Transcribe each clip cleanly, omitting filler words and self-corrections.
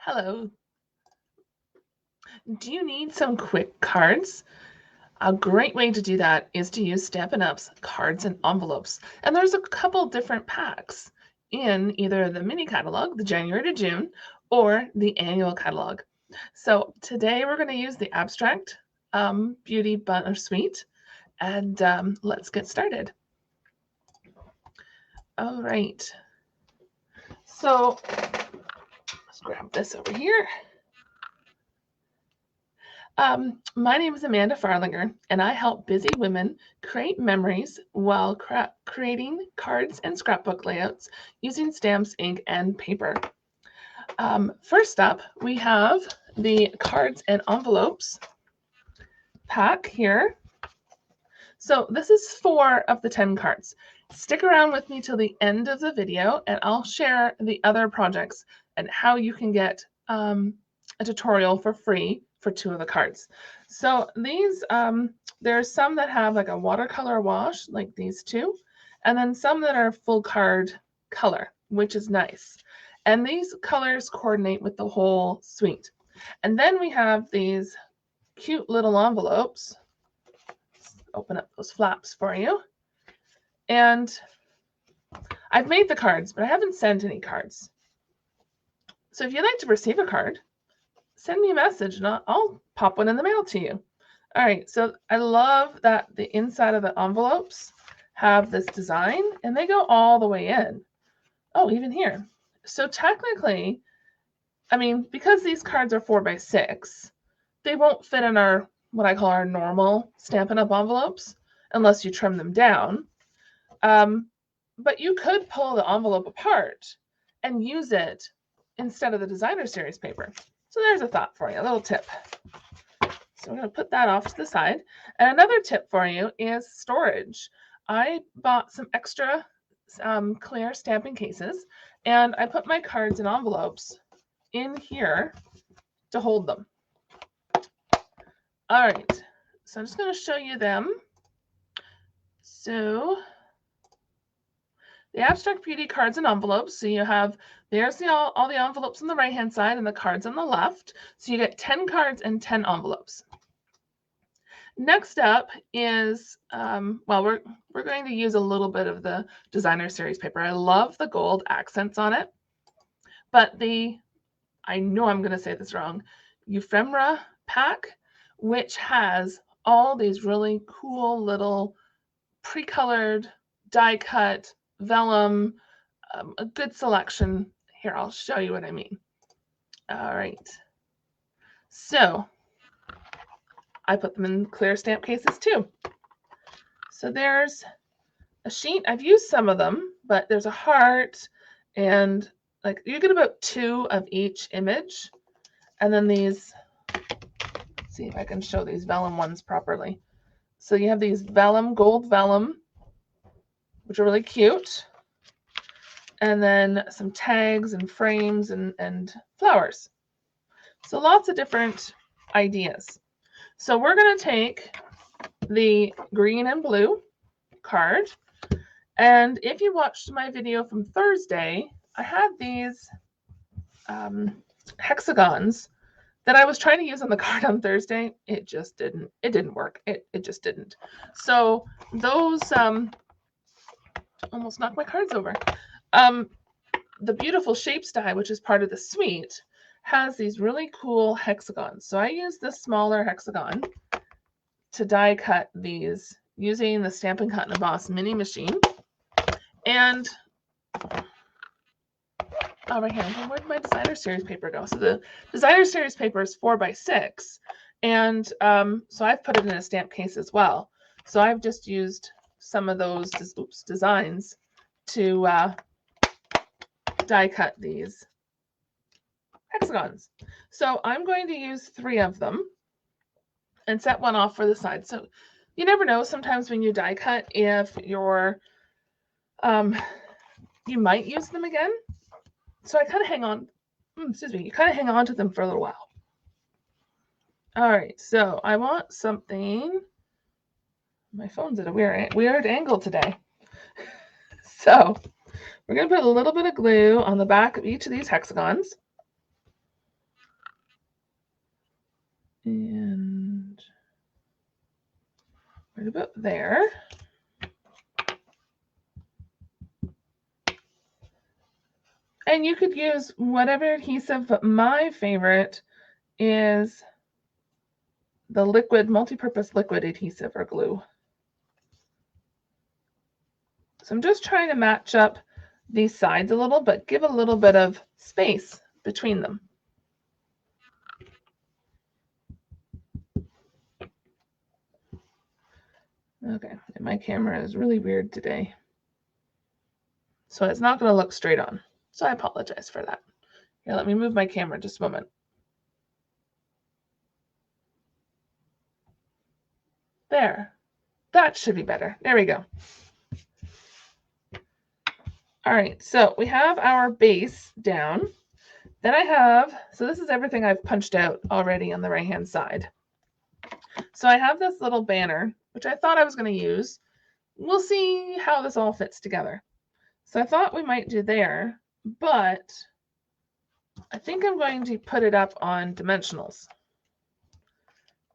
Hello. Do you need some quick cards? A great way to do that is to use Stampin' Up's cards and envelopes. And there's a couple different packs in either the mini catalog, the January to June, or the annual catalog. So today we're going to use the Abstract Beauty Bunch Suite, and let's get started. All right. So let's grab this over here. My name is Amanda Farlinger, and I help busy women create memories while creating cards and scrapbook layouts using stamps, ink, and paper. First up, we have the cards and envelopes pack here. So this is 4 of the 10 cards. Stick around with me till the end of the video, and I'll share the other projects and how you can get a tutorial for free for 2 of the cards. So these, there's some that have like a watercolor wash, like these 2, and then some that are full card color, which is nice. And these colors coordinate with the whole suite. And then we have these cute little envelopes. Let's open up those flaps for you. And I've made the cards, but I haven't sent any cards. So if you'd like to receive a card, send me a message and I'll pop one in the mail to you. All right, so I love that the inside of the envelopes have this design and they go all the way in. Oh, even here. So technically, I mean, because these cards are 4x6, they won't fit in our, what I call our normal Stampin' Up envelopes unless you trim them down. But you could pull the envelope apart and use it instead of the designer series paper. So there's a thought for you, a little tip. So I'm going to put that off to the side. And another tip for you is storage. I bought some extra clear stamping cases, and I put my cards and envelopes in here to hold them. All right, so I'm just going to show you them. So the Abstract Beauty cards and envelopes. So you have, there's all the envelopes on the right-hand side and the cards on the left. So you get 10 cards and 10 envelopes. Next up is, well, we're going to use a little bit of the designer series paper. I love the gold accents on it, but I know I'm going to say this wrong, Ephemera pack, which has all these really cool little pre-colored, die-cut, vellum, a good selection. Here, I'll show you what I mean. All right. So I put them in clear stamp cases too. So there's a sheet. I've used some of them, but there's a heart, and like you get about 2 of each image. And then these, let's see if I can show these vellum ones properly. So you have these vellum, gold vellum, which are really cute. And then some tags and frames and flowers. So lots of different ideas. So we're going to take the green and blue card. And if you watched my video from Thursday, I had these hexagons that I was trying to use on the card on Thursday. It just didn't work. It just didn't. So those almost knocked my cards over. The beautiful shapes die, which is part of the suite, has these really cool hexagons. So I use this smaller hexagon to die cut these using the Stampin' Cut and Emboss mini machine. And right here, where'd my designer series paper go? So the designer series paper is 4x6, and so I've put it in a stamp case as well. So I've just used some of those designs to die cut these hexagons. So I'm going to use 3 of them and set one off for the side. So you never know, sometimes when you die cut, if you're you might use them again. So I kind of hang on, you kind of hang on to them for a little while. All right, so I want something, my phone's at a weird angle today. So we're going to put a little bit of glue on the back of each of these hexagons. And right about there. And you could use whatever adhesive, but my favorite is the liquid, multi-purpose liquid adhesive or glue. So I'm just trying to match up these sides a little, but give a little bit of space between them. Okay, and my camera is really weird today, so it's not going to look straight on. So I apologize for that. Here, let me move my camera just a moment. There, that should be better. There we go. All right, so we have our base down. Then I have, so this is everything I've punched out already on the right-hand side. So I have this little banner, which I thought I was going to use. We'll see how this all fits together. So I thought we might do there, but I think I'm going to put it up on dimensionals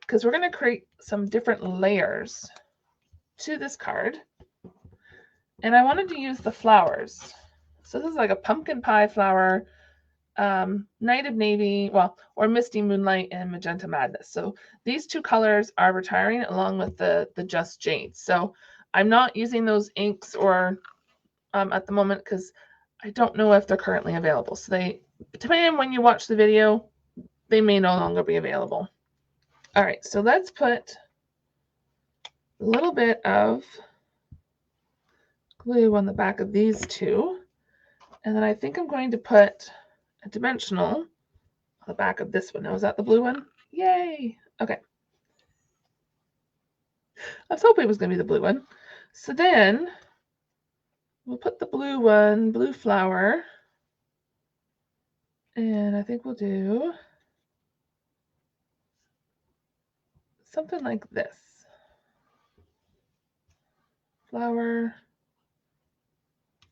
because we're going to create some different layers to this card. And I wanted to use the flowers. So this is like a pumpkin pie flower, Night of Navy, well, or Misty Moonlight and Magenta Madness. So these two colors are retiring along with the Just Jade. So I'm not using those inks or at the moment because I don't know if they're currently available. So they, depending on when you watch the video, they may no longer be available. All right, so let's put a little bit of glue on the back of these two. And then I think I'm going to put a dimensional on the back of this one. Now, is that the blue one? Yay! Okay. I was hoping it was going to be the blue one. So then we'll put the blue one, blue flower. And I think we'll do something like this. Flower,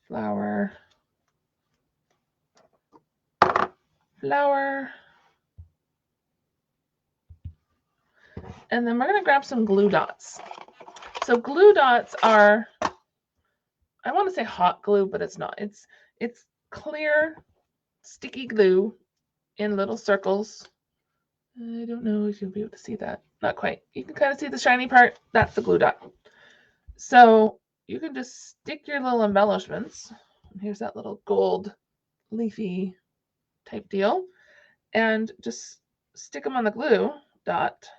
flower, flower. And then we're going to grab some glue dots. So glue dots are, I want to say hot glue, but it's not. It's clear, sticky glue in little circles. I don't know if you'll be able to see that. Not quite. You can kind of see the shiny part. That's the glue dot. So you can just stick your little embellishments. Here's that little gold leafy type deal. And just stick them on the glue dot.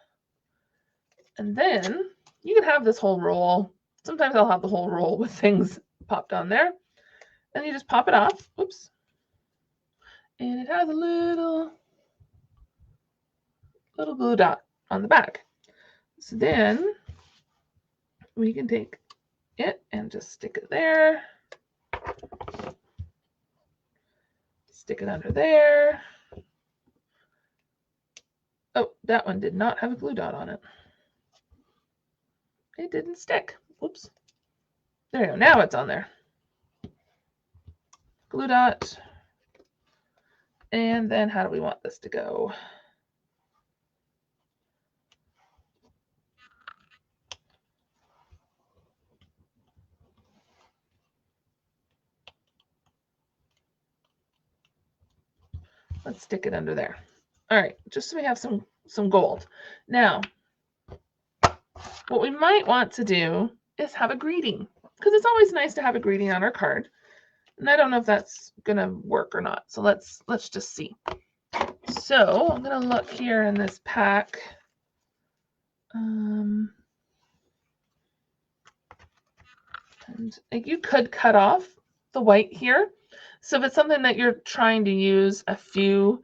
And then you can have this whole roll. Sometimes I'll have the whole roll with things popped on there. And you just pop it off. Oops. And it has a little glue dot on the back. So then we can take it and just stick it there. Stick it under there. Oh, that one did not have a glue dot on it. It didn't stick. Whoops. There you go. Now it's on there. Glue dot. And then how do we want this to go? Let's stick it under there. All right, just so we have some gold. Now, what we might want to do is have a greeting, because it's always nice to have a greeting on our card. And I don't know if that's gonna work or not. So let's just see. So I'm gonna look here in this pack. And you could cut off the white here. So if it's something that you're trying to use a few,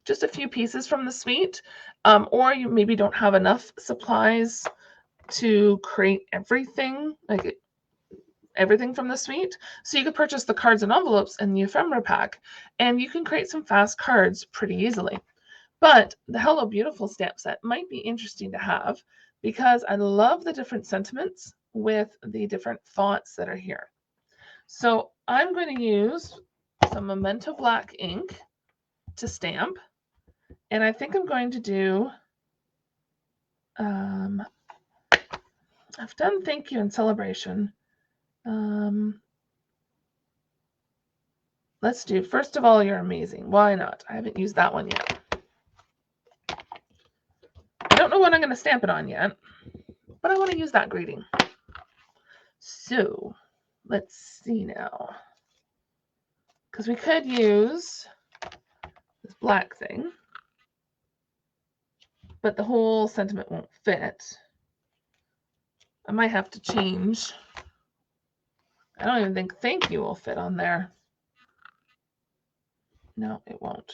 just a few pieces from the suite, or you maybe don't have enough supplies to create everything, like everything from the suite. So you could purchase the cards and envelopes in the ephemera pack, and you can create some fast cards pretty easily. But the Hello Beautiful stamp set might be interesting to have because I love the different sentiments with the different fonts that are here. So I'm going to use some Memento Black ink to stamp, And I think I'm going to do, I've done thank you and celebration. Let's do, first of all, you're amazing. Why not? I haven't used that one yet. I don't know what I'm going to stamp it on yet, but I want to use that greeting. So let's see now. Because we could use this black thing, but the whole sentiment won't fit. I might have to change. I don't even think thank you will fit on there. No, it won't.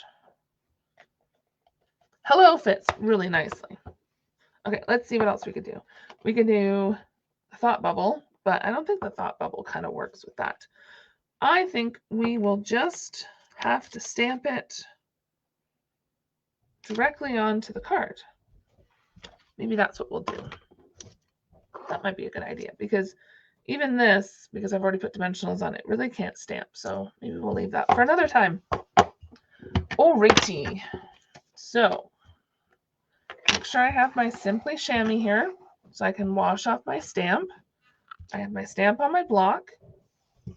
Hello fits really nicely. Okay, let's see what else we could do. We could do a thought bubble, but I don't think the thought bubble kind of works with that. I think we will just have to stamp it directly onto the card. Maybe that's what we'll do. That might be a good idea, because even this, because I've already put dimensionals on it, really can't stamp. So maybe we'll leave that for another time. Alrighty. So make sure I have my Simply Chamois here so I can wash off my stamp. I have my stamp on my block.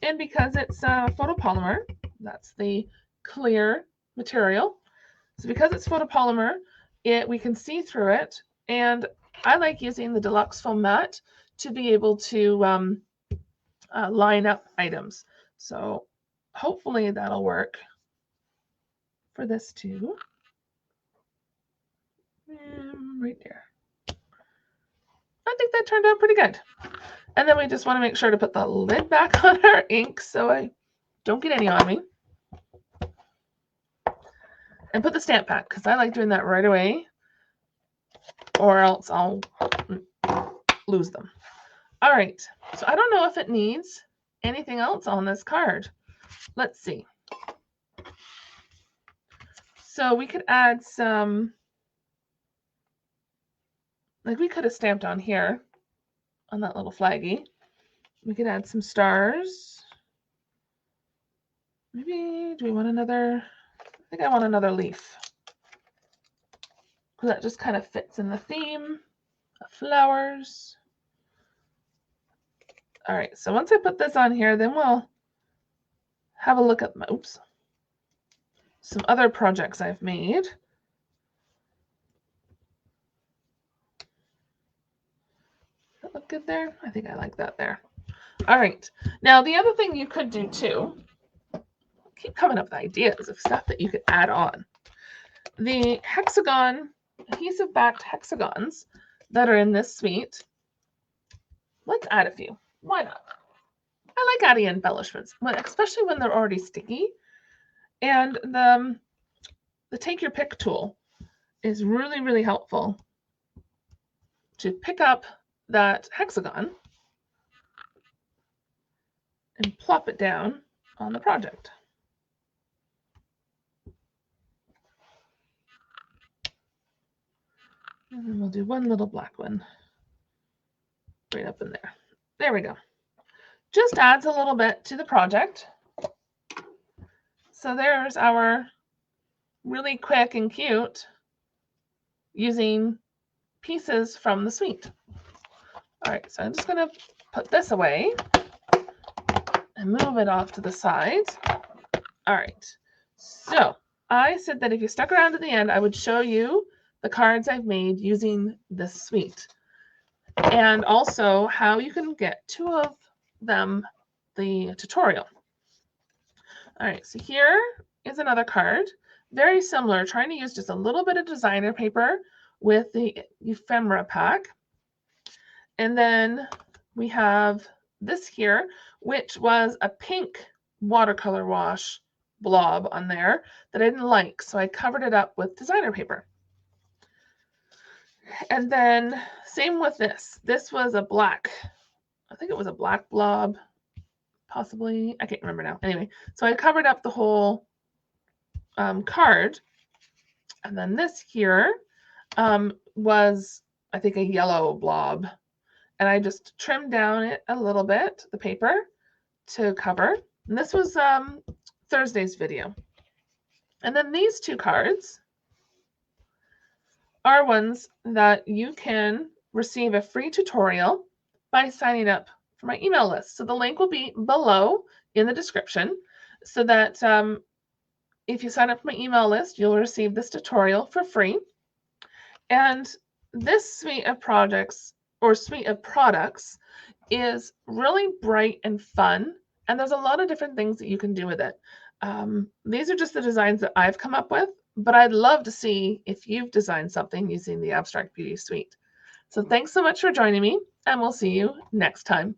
And because it's photopolymer, that's the clear material. So because it's photopolymer, we can see through it. And I like using the Deluxe Foam Matte to be able to line up items. So hopefully that'll work for this too. Right there. I think that turned out pretty good. And then we just want to make sure to put the lid back on our ink so I don't get any on me. And put the stamp back, because I like doing that right away, or else I'll lose them. All right, so I don't know if it needs anything else on this card. Let's see. So we could add some, like we could have stamped on here, on that little flaggy. We could add some stars. Maybe, do we want another? I think I want another leaf, because that just kind of fits in the theme of flowers. All right, so once I put this on here, then we'll have a look at my, some other projects I've made. Does that look good there? I think I like that there. All right, now the other thing you could do too, keep coming up with ideas of stuff that you could add on. The hexagon, adhesive backed hexagons that are in this suite, let's add a few. Why not? I like adding embellishments, especially when they're already sticky. And the take your pick tool is really, really helpful to pick up that hexagon and plop it down on the project. And then we'll do one little black one right up in there. There we go. Just adds a little bit to the project. So there's our really quick and cute using pieces from the suite. All right, so I'm just going to put this away and move it off to the side. All right, so I said that if you stuck around to the end, I would show you the cards I've made using this suite, and also how you can get two of them, the tutorial. All right, so here is another card, very similar, trying to use just a little bit of designer paper with the ephemera pack. And then we have this here, which was a pink watercolor wash blob on there that I didn't like, so I covered it up with designer paper. And then same with this. This was a black, I think it was a black blob, possibly. I can't remember now. Anyway, so I covered up the whole card. And then this here was, I think, a yellow blob. And I just trimmed down it a little bit, the paper, to cover. And this was Thursday's video. And then these two cards are ones that you can receive a free tutorial by signing up for my email list. So the link will be below in the description so that if you sign up for my email list, you'll receive this tutorial for free. And this suite of products is really bright and fun, and there's a lot of different things that you can do with it. These are just the designs that I've come up with, but I'd love to see if you've designed something using the Abstract Beauty Suite. So thanks so much for joining me, and we'll see you next time.